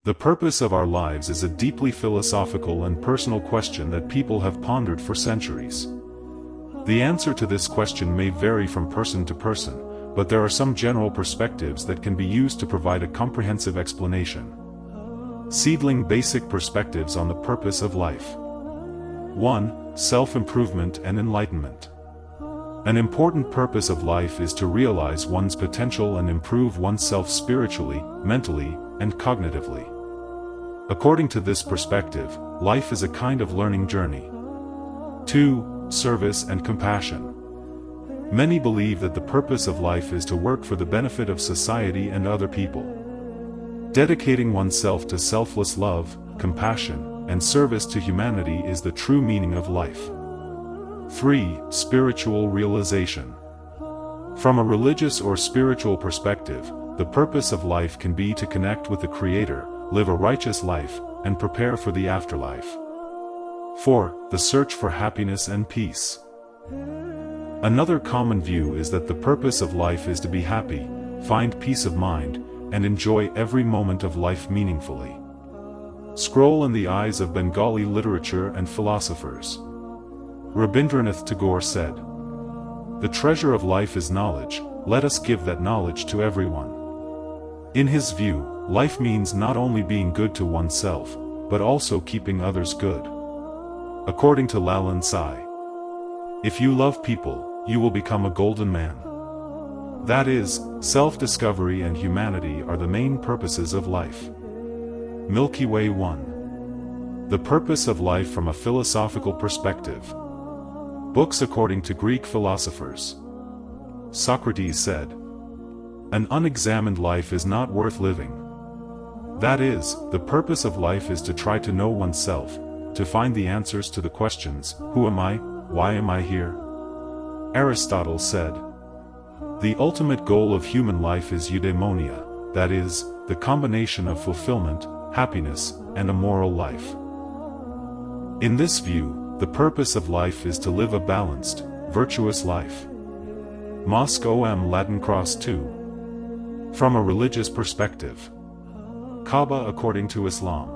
The purpose of our lives is a deeply philosophical and personal question that people have pondered for centuries. The answer to this question may vary from person to person, but there are some general perspectives that can be used to provide a comprehensive explanation. Seedling basic perspectives on the purpose of life. 1. Self-improvement and enlightenment. An important purpose of life is to realize one's potential and improve oneself spiritually, mentally, and cognitively. According to this perspective, life is a kind of learning journey. 2. Service and compassion. Many believe that the purpose of life is to work for the benefit of society and other people. Dedicating oneself to selfless love, compassion, and service to humanity is the true meaning of life. 3. Spiritual realization. From a religious or spiritual perspective, the purpose of life can be to connect with the Creator, live a righteous life, and prepare for the afterlife. 4. The search for happiness and peace. Another common view is that the purpose of life is to be happy, find peace of mind, and enjoy every moment of life meaningfully. Scroll in the eyes of Bengali literature and philosophers. Rabindranath Tagore said, "The treasure of life is knowledge, let us give that knowledge to everyone." In his view, life means not only being good to oneself, but also keeping others good. According to Lalan Sai, if you love people, you will become a golden man. That is, self-discovery and humanity are the main purposes of life. Milky Way 1. The purpose of life from a philosophical perspective. Books according to Greek philosophers. Socrates said, "An unexamined life is not worth living." That is, the purpose of life is to try to know oneself, to find the answers to the questions, who am I, why am I here? Aristotle said, "The ultimate goal of human life is eudaimonia, that is, the combination of fulfillment, happiness, and a moral life." In this view, the purpose of life is to live a balanced, virtuous life. Mosque Om Latin Cross 2. From a religious perspective. Kaaba according to Islam.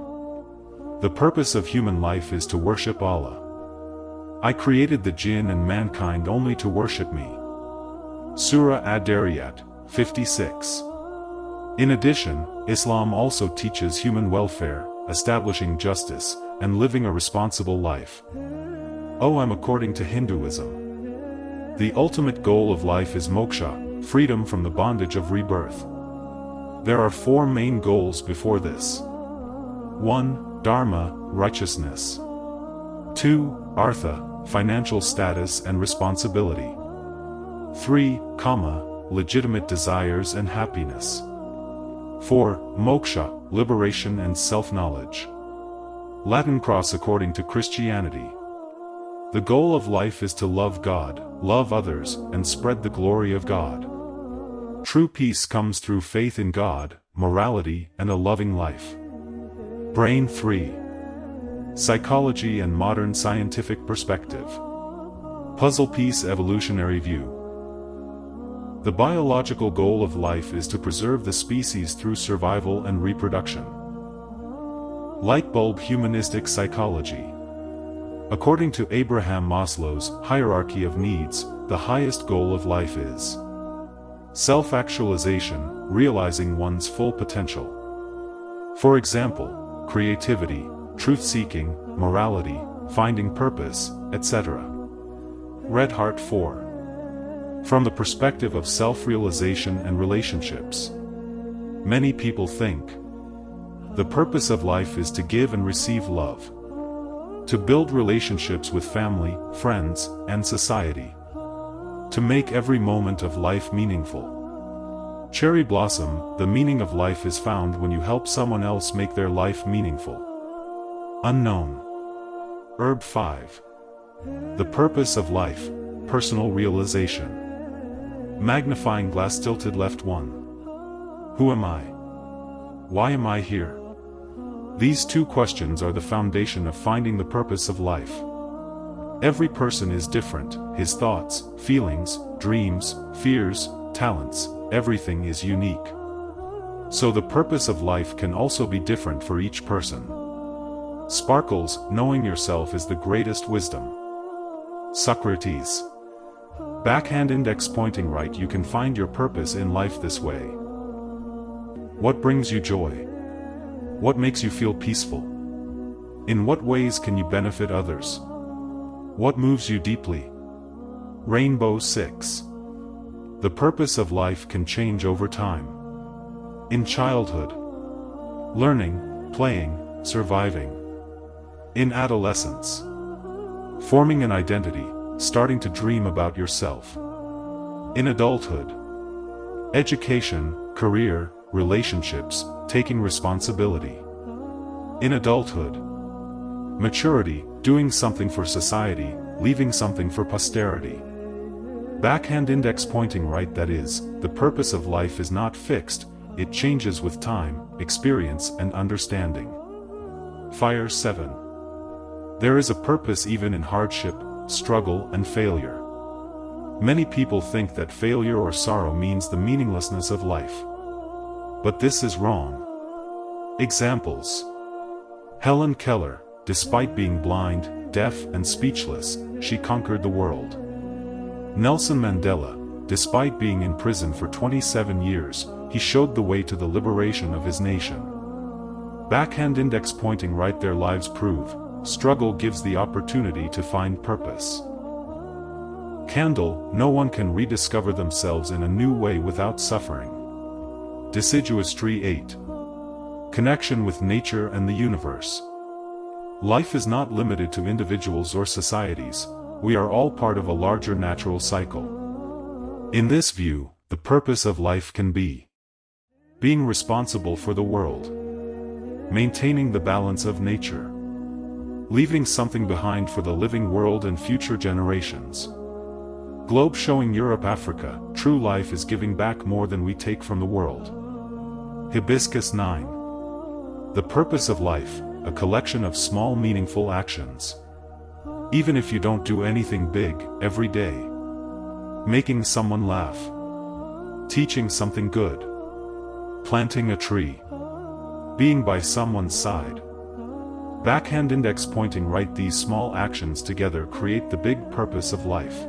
The purpose of human life is to worship Allah. I created the jinn and mankind only to worship me. Surah Ad-Dariyat, 56. In addition, Islam also teaches human welfare, establishing justice, and living a responsible life. OM according to Hinduism. The ultimate goal of life is moksha, freedom from the bondage of rebirth. There are four main goals before this. 1. Dharma, righteousness. 2. Artha, financial status and responsibility. 3. Kama, legitimate desires and happiness. 4. Moksha, liberation and self-knowledge. Latin Cross according to Christianity. The goal of life is to love God, love others, and spread the glory of God. True peace comes through faith in God, morality, and a loving life. Brain 3. Psychology and modern scientific perspective. Puzzle piece evolutionary view. The biological goal of life is to preserve the species through survival and reproduction. Lightbulb humanistic psychology. According to Abraham Maslow's hierarchy of needs, the highest goal of life is self-actualization, realizing one's full potential. For example, creativity, truth-seeking, morality, finding purpose, etc. Red Heart 4. From the perspective of self-realization and relationships. Many people think the purpose of life is to give and receive love, to build relationships with family, friends, and society, to make every moment of life meaningful. Cherry Blossom, the meaning of life is found when you help someone else make their life meaningful. Unknown. Herb 5. The purpose of life, personal realization. Magnifying glass tilted left 1. Who am I? Why am I here? These two questions are the foundation of finding the purpose of life. Every person is different, his thoughts, feelings, dreams, fears, talents, everything is unique. So the purpose of life can also be different for each person. Sparkles, knowing yourself is the greatest wisdom. Socrates. Backhand index pointing right. You can find your purpose in life this way. What brings you joy? What makes you feel peaceful? In what ways can you benefit others? What moves you deeply? Rainbow 6. The purpose of life can change over time. In childhood, learning, playing, surviving. In adolescence, forming an identity, starting to dream about yourself. In adulthood, education, career, relationships, taking responsibility. In adulthood, maturity, doing something for society, leaving something for posterity. Backhand index pointing right. That is, the purpose of life is not fixed, it changes with time, experience and understanding. Fire 7. There is a purpose even in hardship, struggle and failure. Many people think that failure or sorrow means the meaninglessness of life. But this is wrong. Examples. Helen Keller, despite being blind, deaf and speechless, she conquered the world. Nelson Mandela, despite being in prison for 27 years, he showed the way to the liberation of his nation. Backhand index pointing right. Their lives prove, struggle gives the opportunity to find purpose. Candle, no one can rediscover themselves in a new way without suffering. Deciduous tree 8. Connection with nature and the universe. Life is not limited to individuals or societies, we are all part of a larger natural cycle. In this view, the purpose of life can be being responsible for the world, maintaining the balance of nature, leaving something behind for the living world and future generations. Globe showing Europe, Africa, true life is giving back more than we take from the world. Hibiscus 9. The purpose of life, a collection of small meaningful actions. Even if you don't do anything big, every day. Making someone laugh. Teaching something good. Planting a tree. Being by someone's side. Backhand index pointing right. These small actions together create the big purpose of life.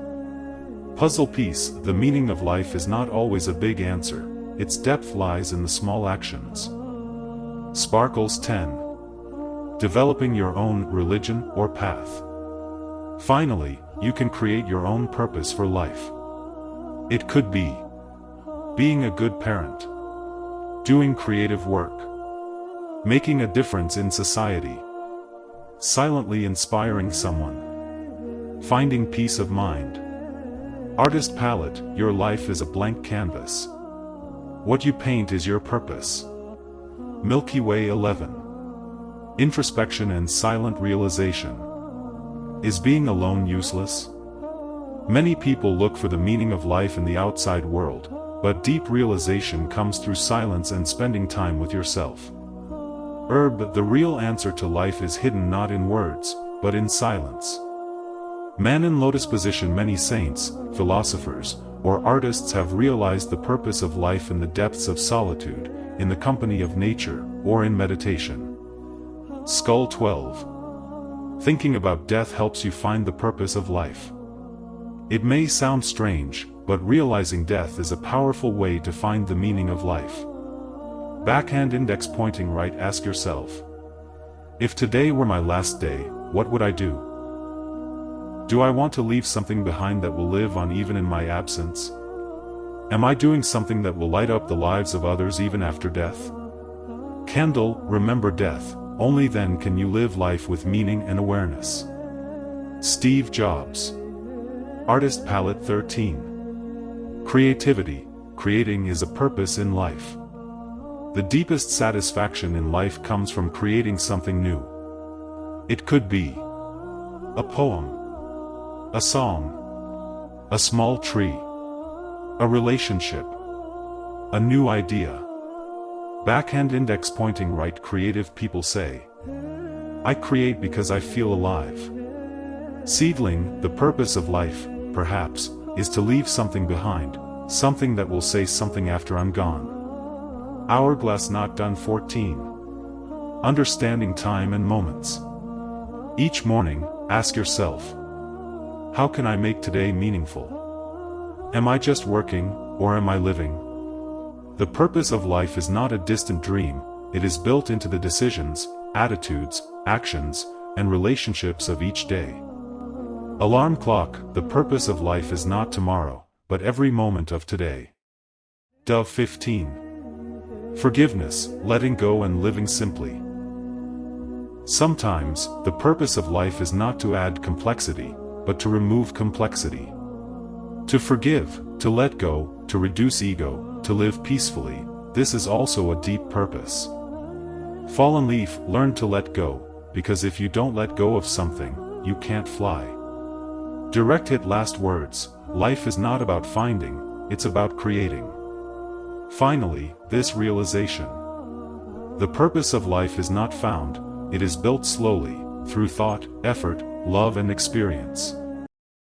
Puzzle piece, the meaning of life is not always a big answer, its depth lies in the small actions. Sparkles 10. Developing your own religion or path. Finally, you can create your own purpose for life. It could be being a good parent, doing creative work, making a difference in society, silently inspiring someone, finding peace of mind. Artist palette, your life is a blank canvas. What you paint is your purpose. Milky Way 11. Introspection and silent realization. Is being alone useless? Many people look for the meaning of life in the outside world, but deep realization comes through silence and spending time with yourself. The real answer to life is hidden not in words, but in silence. Man in lotus position. Many saints, philosophers, or artists have realized the purpose of life in the depths of solitude, in the company of nature, or in meditation. Skull 12. Thinking about death helps you find the purpose of life. It may sound strange, but realizing death is a powerful way to find the meaning of life. Backhand index pointing right. Ask yourself, if today were my last day, what would I do? Do I want to leave something behind that will live on even in my absence? Am I doing something that will light up the lives of others even after death? Candle, remember death, only then can you live life with meaning and awareness. Steve Jobs. Artist palette 13. Creativity, creating is a purpose in life. The deepest satisfaction in life comes from creating something new. It could be a poem, a song, a small tree, a relationship, a new idea. Backhand index pointing right. Creative people say, I create because I feel alive. Seedling, the purpose of life, perhaps, is to leave something behind, something that will say something after I'm gone. Hourglass not done 14. Understanding time and moments. Each morning, ask yourself, how can I make today meaningful? Am I just working, or am I living? The purpose of life is not a distant dream, it is built into the decisions, attitudes, actions, and relationships of each day. Alarm clock, the purpose of life is not tomorrow, but every moment of today. Dove 15. Forgiveness, letting go and living simply. Sometimes, the purpose of life is not to add complexity, but to remove complexity. To forgive, to let go, to reduce ego, to live peacefully, this is also a deep purpose. Fallen leaf, learn to let go, because if you don't let go of something, you can't fly. Direct hit last words, life is not about finding, it's about creating. Finally, this realization. The purpose of life is not found, it is built slowly, through thought, effort, love and experience.